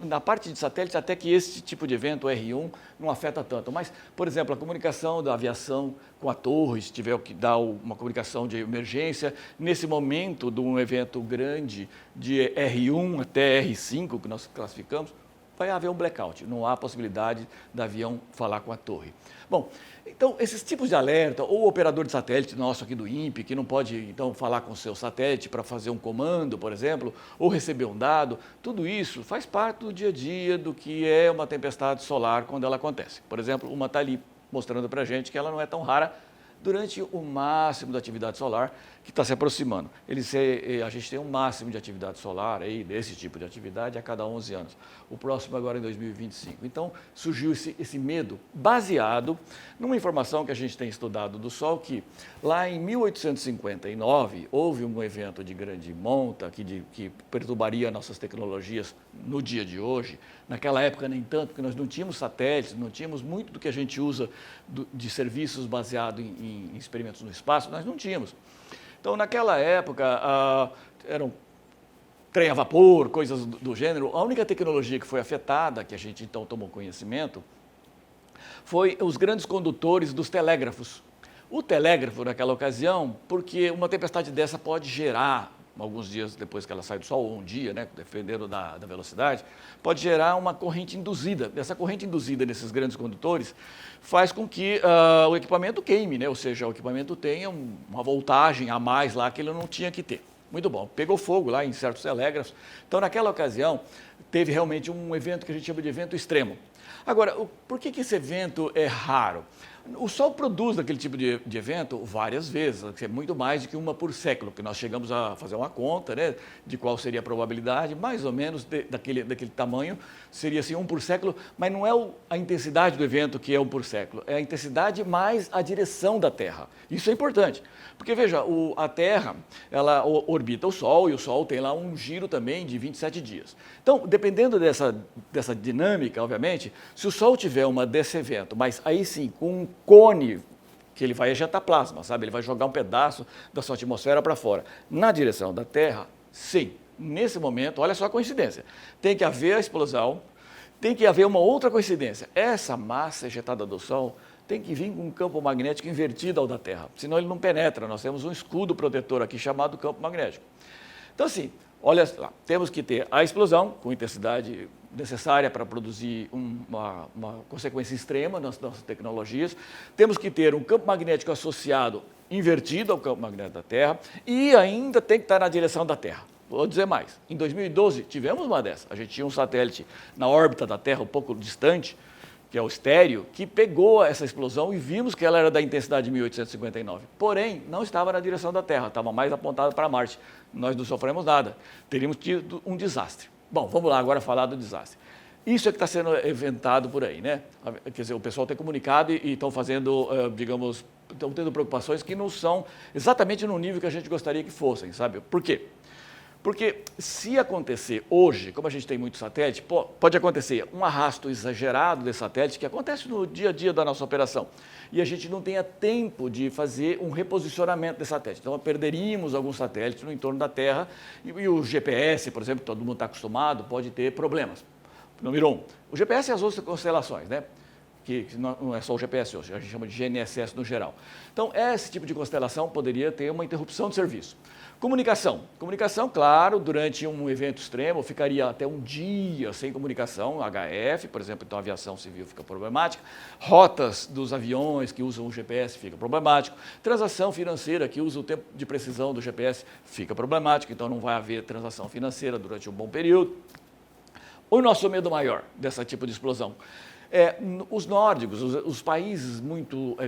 na parte de satélite, até que esse tipo de evento, R1, não afeta tanto. Mas, por exemplo, a comunicação da aviação com a torre, se tiver que dar uma comunicação de emergência, nesse momento de um evento grande de R1 até R5, que nós classificamos, vai haver um blackout, não há possibilidade do avião falar com a torre. Bom, então, esses tipos de alerta, ou o operador de satélite nosso aqui do INPE, que não pode, então, falar com o seu satélite para fazer um comando, por exemplo, ou receber um dado, tudo isso faz parte do dia a dia do que é uma tempestade solar quando ela acontece. Por exemplo, uma está ali mostrando para a gente que ela não é tão rara durante o máximo da atividade solar que está se aproximando. A gente tem um máximo de atividade solar, aí, desse tipo de atividade, a cada 11 anos. O próximo agora em 2025. Então, surgiu esse medo baseado numa informação que a gente tem estudado do Sol, que lá em 1859 houve um evento de grande monta que perturbaria nossas tecnologias no dia de hoje. Naquela época, nem tanto, porque nós não tínhamos satélites, não tínhamos muito do que a gente usa de serviços baseados em experimentos no espaço, nós não tínhamos. Então, naquela época, eram trem a vapor, coisas do gênero. A única tecnologia que foi afetada, que a gente então tomou conhecimento, foi os grandes condutores dos telégrafos. O telégrafo, naquela ocasião, porque uma tempestade dessa pode gerar, alguns dias depois que ela sai do Sol, ou um dia, né, dependendo da velocidade, pode gerar uma corrente induzida. Essa corrente induzida nesses grandes condutores faz com que o equipamento queime, né? Ou seja, o equipamento tenha uma voltagem a mais lá que ele não tinha que ter. Muito bom, pegou fogo lá em certos telégrafos. Então, naquela ocasião, teve realmente um evento que a gente chama de evento extremo. Agora, por que esse evento é raro? O Sol produz aquele tipo de evento várias vezes, é muito mais do que uma por século, que nós chegamos a fazer uma conta, né, de qual seria a probabilidade, mais ou menos daquele tamanho, seria assim 1 por século, mas não é a intensidade do evento que é 1 por século, é a intensidade mais a direção da Terra. Isso é importante, porque veja, a Terra, ela orbita o Sol e o Sol tem lá um giro também de 27 dias. Então, dependendo dessa dinâmica, obviamente, se o Sol tiver desse evento, mas aí sim, com um cone, que ele vai ejetar plasma, sabe? Ele vai jogar um pedaço da sua atmosfera para fora. Na direção da Terra, sim. Nesse momento, olha só a coincidência. Tem que haver a explosão, tem que haver uma outra coincidência. Essa massa ejetada do Sol tem que vir com um campo magnético invertido ao da Terra, senão ele não penetra. Nós temos um escudo protetor aqui chamado campo magnético. Então, assim, olha lá, temos que ter a explosão com intensidade necessária para produzir uma consequência extrema nas nossas tecnologias. Temos que ter um campo magnético associado, invertido ao campo magnético da Terra, e ainda tem que estar na direção da Terra. Vou dizer mais, em 2012 tivemos uma dessa. A gente tinha um satélite na órbita da Terra, um pouco distante, que é o Estéreo, que pegou essa explosão e vimos que ela era da intensidade de 1859. Porém, não estava na direção da Terra, estava mais apontada para Marte. Nós não sofremos nada, teríamos tido um desastre. Bom, vamos lá agora falar do desastre. Isso é que está sendo inventado por aí, né? Quer dizer, o pessoal tem comunicado e estão fazendo, digamos, estão tendo preocupações que não são exatamente no nível que a gente gostaria que fossem, sabe? Por quê? Porque se acontecer hoje, como a gente tem muito satélite, pode acontecer um arrasto exagerado desse satélite, que acontece no dia a dia da nossa operação, e a gente não tenha tempo de fazer um reposicionamento desse satélite. Então, perderíamos alguns satélites no entorno da Terra, e o GPS, por exemplo, que todo mundo está acostumado, pode ter problemas. Número 1, o GPS e as outras constelações, né? Que não é só o GPS hoje, a gente chama de GNSS no geral. Então, esse tipo de constelação poderia ter uma interrupção de serviço. Comunicação. Comunicação, claro, durante um evento extremo, ficaria até um dia sem comunicação, HF, por exemplo, então a aviação civil fica problemática. Rotas dos aviões que usam o GPS fica problemático. Transação financeira que usa o tempo de precisão do GPS fica problemático, então não vai haver transação financeira durante um bom período. O nosso medo maior desse tipo de explosão os nórdicos, os países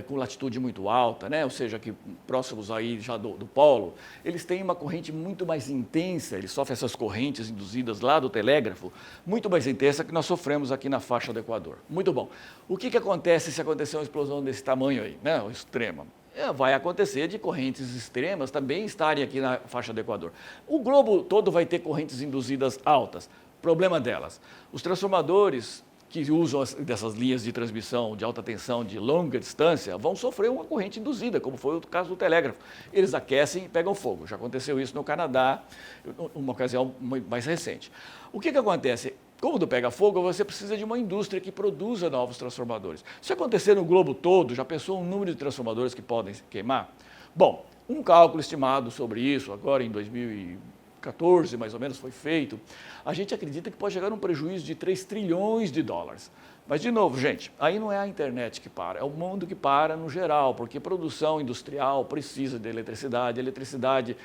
com latitude muito alta, né? Ou seja, que próximos aí já do polo, eles têm uma corrente muito mais intensa, eles sofrem essas correntes induzidas lá do telégrafo, muito mais intensa que nós sofremos aqui na faixa do Equador. Muito bom. O que acontece se acontecer uma explosão desse tamanho aí, né? Extrema? Vai acontecer de correntes extremas também estarem aqui na faixa do Equador. O globo todo vai ter correntes induzidas altas. Problema delas, os transformadores que usam dessas linhas de transmissão de alta tensão de longa distância vão sofrer uma corrente induzida, como foi o caso do telégrafo. Eles aquecem e pegam fogo. Já aconteceu isso no Canadá, uma ocasião mais recente. O que acontece? Quando pega fogo, você precisa de uma indústria que produza novos transformadores. Se acontecer no globo todo, já pensou o número de transformadores que podem queimar? Bom, um cálculo estimado sobre isso, agora em 2014, mais ou menos, foi feito. A gente acredita que pode chegar a um prejuízo de 3 trilhões de dólares. Mas, de novo, gente, aí não é a internet que para, é o mundo que para no geral, porque produção industrial precisa de eletricidade,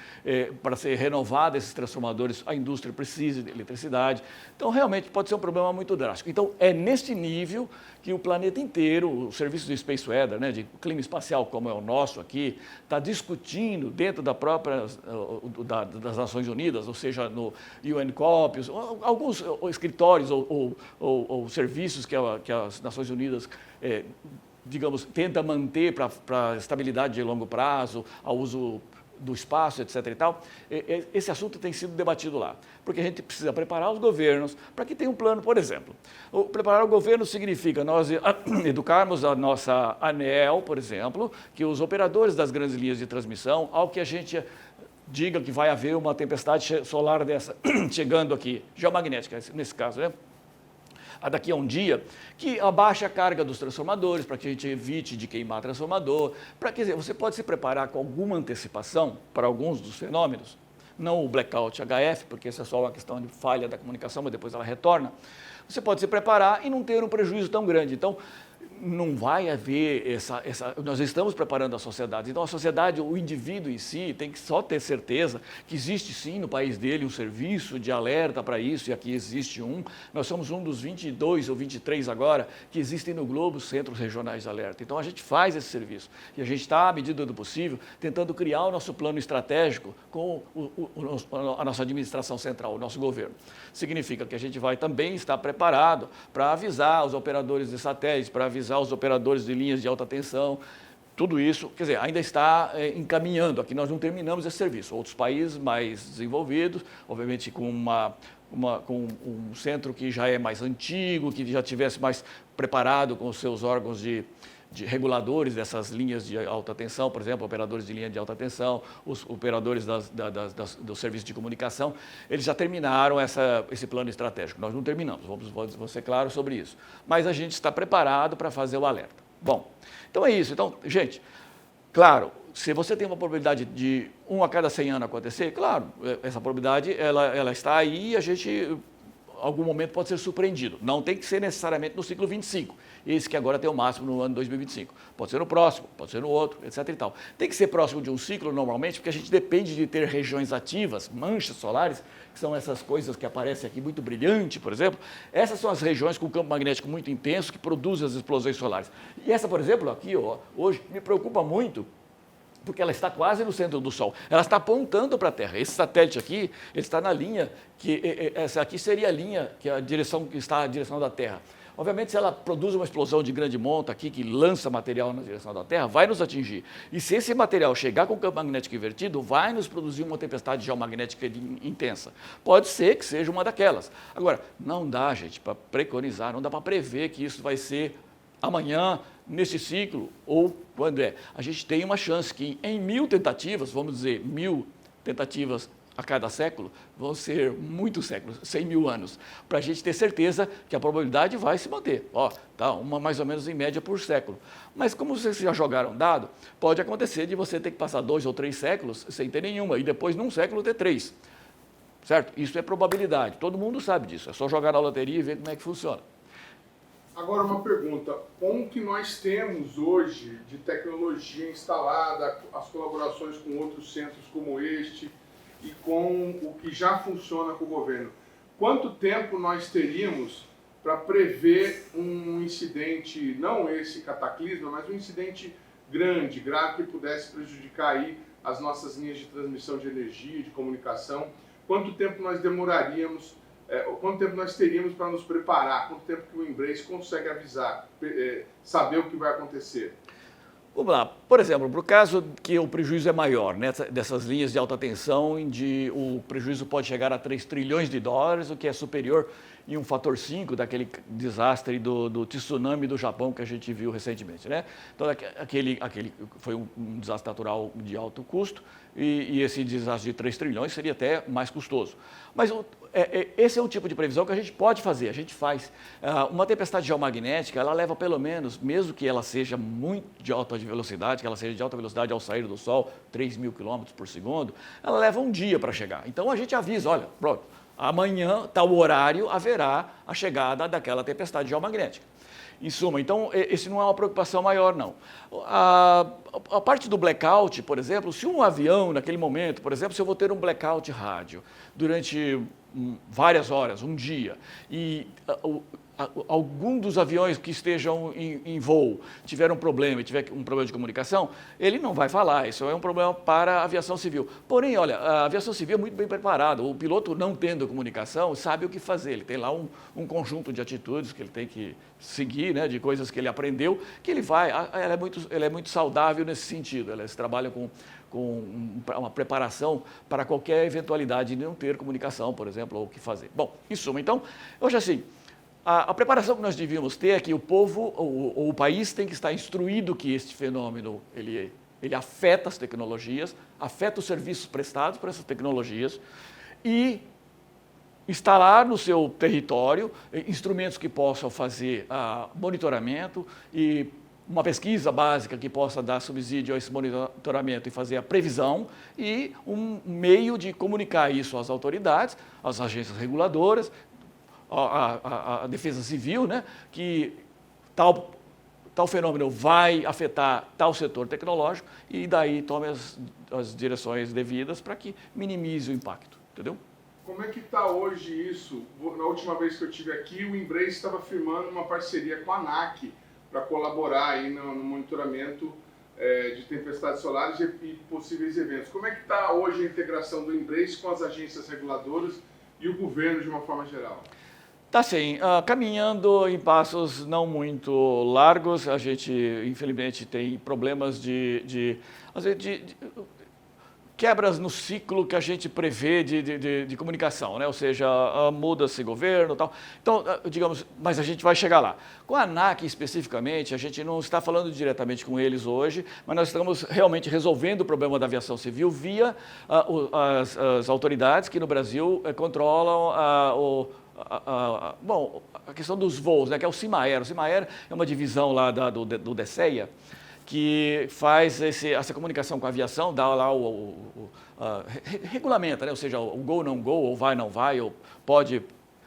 para ser renovada esses transformadores, a indústria precisa de eletricidade. Então, realmente, pode ser um problema muito drástico. Então, é neste nível que o planeta inteiro, o serviço de Space Weather, né, de clima espacial como é o nosso aqui, está discutindo dentro das Nações Unidas, ou seja, no UNCOP, alguns escritórios ou serviços que as Nações Unidas, digamos, tenta manter para a estabilidade de longo prazo, ao uso do espaço, etc. e tal, esse assunto tem sido debatido lá, porque a gente precisa preparar os governos para que tenha um plano, por exemplo. Preparar o governo significa nós educarmos a nossa ANEEL, por exemplo, que os operadores das grandes linhas de transmissão, ao que a gente diga que vai haver uma tempestade solar dessa chegando aqui, geomagnética, nesse caso, né? Daqui a um dia, que abaixe a carga dos transformadores, para que a gente evite de queimar transformador. Quer dizer, você pode se preparar com alguma antecipação para alguns dos fenômenos, não o blackout HF, porque isso é só uma questão de falha da comunicação, mas depois ela retorna. Você pode se preparar e não ter um prejuízo tão grande. Então, não vai haver nós estamos preparando a sociedade. Então, a sociedade, o indivíduo em si, tem que só ter certeza que existe sim no país dele um serviço de alerta para isso, e aqui existe um. Nós somos um dos 22 ou 23 agora que existem no globo centros regionais de alerta. Então, a gente faz esse serviço e a gente está, à medida do possível, tentando criar o nosso plano estratégico com a nossa administração central, o nosso governo. Significa que a gente vai também estar preparado para avisar os operadores de satélites, para avisar os operadores de linhas de alta tensão, tudo isso, quer dizer, ainda está encaminhando. Aqui nós não terminamos esse serviço. Outros países mais desenvolvidos, obviamente com um centro que já é mais antigo, que já tivesse mais preparado com os seus órgãos de reguladores dessas linhas de alta tensão, por exemplo, operadores de linha de alta tensão, os operadores do serviço de comunicação, eles já terminaram esse plano estratégico. Nós não terminamos, vamos ser claros sobre isso. Mas a gente está preparado para fazer o alerta. Bom, então é isso. Então, gente, claro, se você tem uma probabilidade de 1 a cada 100 anos acontecer, claro, essa probabilidade ela está aí e a gente, em algum momento, pode ser surpreendido. Não tem que ser necessariamente no ciclo 25. Esse que agora tem o máximo no ano 2025. Pode ser no próximo, pode ser no outro, etc. e tal. Tem que ser próximo de um ciclo, normalmente, porque a gente depende de ter regiões ativas, manchas solares, que são essas coisas que aparecem aqui, muito brilhante, por exemplo. Essas são as regiões com campo magnético muito intenso que produzem as explosões solares. E essa, por exemplo, aqui, hoje, me preocupa muito, porque ela está quase no centro do Sol. Ela está apontando para a Terra. Esse satélite aqui, ele está na linha, essa aqui seria a linha, que é a direção que está a direção da Terra. Obviamente, se ela produz uma explosão de grande monta aqui, que lança material na direção da Terra, vai nos atingir. E se esse material chegar com o campo magnético invertido, vai nos produzir uma tempestade geomagnética intensa. Pode ser que seja uma daquelas. Agora, não dá, gente, para preconizar, não dá para prever que isso vai ser amanhã, nesse ciclo, ou quando é. A gente tem uma chance que em 1000 tentativas, vamos dizer, 1000 tentativas a cada século, vão ser muitos séculos, 100 mil anos, para a gente ter certeza que a probabilidade vai se manter. Ó, tá, uma mais ou menos em média por século. Mas como vocês já jogaram dado, pode acontecer de você ter que passar 2 ou 3 séculos sem ter nenhuma, e depois num século ter 3. Certo? Isso é probabilidade, todo mundo sabe disso, é só jogar na loteria e ver como é que funciona. Agora uma pergunta, com o que nós temos hoje de tecnologia instalada, as colaborações com outros centros como este, e com o que já funciona com o governo, quanto tempo nós teríamos para prever um incidente, não esse cataclisma, mas um incidente grande, grave, que pudesse prejudicar aí as nossas linhas de transmissão de energia, de comunicação? Quanto tempo nós demoraríamos, quanto tempo nós teríamos para nos preparar? Quanto tempo que o Embrace consegue avisar, saber o que vai acontecer? Vamos lá, por exemplo, para o caso que o prejuízo é maior, né, dessas linhas de alta tensão, onde o prejuízo pode chegar a 3 trilhões de dólares, o que é superior em um fator 5 daquele desastre do tsunami do Japão que a gente viu recentemente, né? Então, aquele foi um desastre natural de alto custo e esse desastre de 3 trilhões seria até mais custoso. Mas esse é um tipo de previsão que a gente pode fazer, a gente faz. Uma tempestade geomagnética, ela leva pelo menos, mesmo que ela seja muito de alta velocidade, que ela seja de alta velocidade ao sair do Sol, 3.000 km por segundo, ela leva um dia para chegar. Então, a gente avisa, olha, pronto, amanhã, tal horário, haverá a chegada daquela tempestade geomagnética. Em suma, então, esse não é uma preocupação maior, não. A parte do blackout, por exemplo, se um avião, naquele momento, por exemplo, se eu vou ter um blackout rádio durante várias horas, um dia, e algum dos aviões que estejam em voo tiver um problema, tiver um problema de comunicação, ele não vai falar, isso é um problema para a aviação civil. Porém, olha, a aviação civil é muito bem preparada, o piloto não tendo comunicação sabe o que fazer, ele tem lá um conjunto de atitudes que ele tem que seguir, né, de coisas que ele aprendeu, que ele vai, ela é muito saudável nesse sentido, eles trabalham com uma preparação para qualquer eventualidade de não ter comunicação, por exemplo, ou o que fazer. Bom, em suma, então, hoje assim, a preparação que nós devíamos ter é que o povo ou o país tem que estar instruído que este fenômeno ele afeta as tecnologias, afeta os serviços prestados por essas tecnologias e instalar no seu território instrumentos que possam fazer monitoramento e uma pesquisa básica que possa dar subsídio a esse monitoramento e fazer a previsão e um meio de comunicar isso às autoridades, às agências reguladoras, a defesa civil, né, que tal fenômeno vai afetar tal setor tecnológico e daí tome as direções devidas para que minimize o impacto, entendeu? Como é que está hoje isso? Na última vez que eu estive aqui, o Embrace estava firmando uma parceria com a ANAC para colaborar aí no monitoramento de tempestades solares e possíveis eventos. Como é que está hoje a integração do Embrace com as agências reguladoras e o governo de uma forma geral? Está sim, caminhando em passos não muito largos. A gente, infelizmente, tem problemas de quebras no ciclo que a gente prevê de comunicação, né? Ou seja, muda-se governo e tal. Então, digamos, mas a gente vai chegar lá. Com a ANAC especificamente, a gente não está falando diretamente com eles hoje, mas nós estamos realmente resolvendo o problema da aviação civil via as autoridades que no Brasil controlam a questão dos voos, né, que é o Cimaer. O Cimaer é uma divisão lá do DSEA, que faz essa comunicação com a aviação, dá lá regulamenta, né? Ou seja, o go, não go, ou vai, não vai, ou pode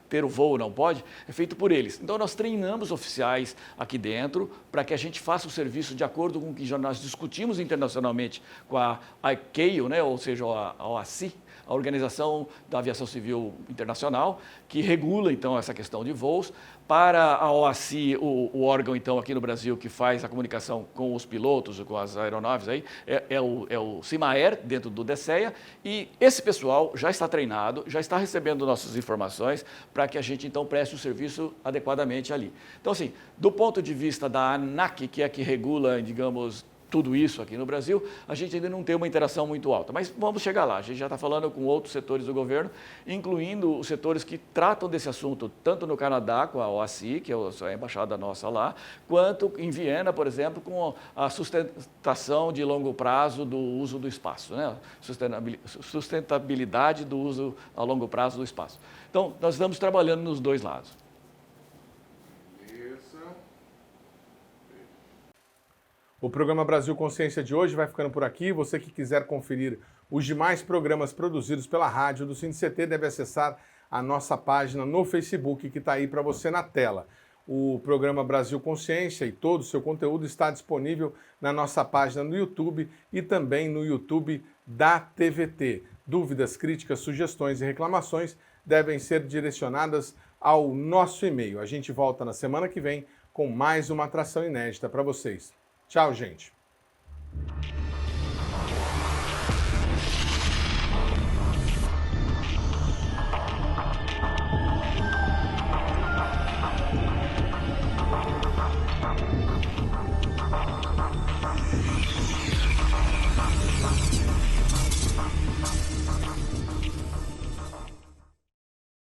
ter o voo, não pode, é feito por eles. Então, nós treinamos oficiais aqui dentro para que a gente faça o serviço de acordo com o que já nós discutimos internacionalmente com a ICAO, né? Ou seja, a OACI, a Organização da Aviação Civil Internacional, que regula, então, essa questão de voos. Para a OACI, o órgão, então, aqui no Brasil, que faz a comunicação com os pilotos, com as aeronaves, aí, é o CIMAER, dentro do DSEA, e esse pessoal já está treinado, já está recebendo nossas informações para que a gente, então, preste o serviço adequadamente ali. Então, assim, do ponto de vista da ANAC, que é a que regula, digamos, tudo isso aqui no Brasil, a gente ainda não tem uma interação muito alta. Mas vamos chegar lá. A gente já está falando com outros setores do governo, incluindo os setores que tratam desse assunto, tanto no Canadá, com a OACI, que é a embaixada nossa lá, quanto em Viena, por exemplo, com a sustentação de longo prazo do uso do espaço, né? Sustentabilidade do uso a longo prazo do espaço. Então, nós estamos trabalhando nos dois lados. O programa Brasil Consciência de hoje vai ficando por aqui. Você que quiser conferir os demais programas produzidos pela rádio do SINDICT deve acessar a nossa página no Facebook, que está aí para você na tela. O programa Brasil Consciência e todo o seu conteúdo está disponível na nossa página no YouTube e também no YouTube da TVT. Dúvidas, críticas, sugestões e reclamações devem ser direcionadas ao nosso e-mail. A gente volta na semana que vem com mais uma atração inédita para vocês. Tchau, gente.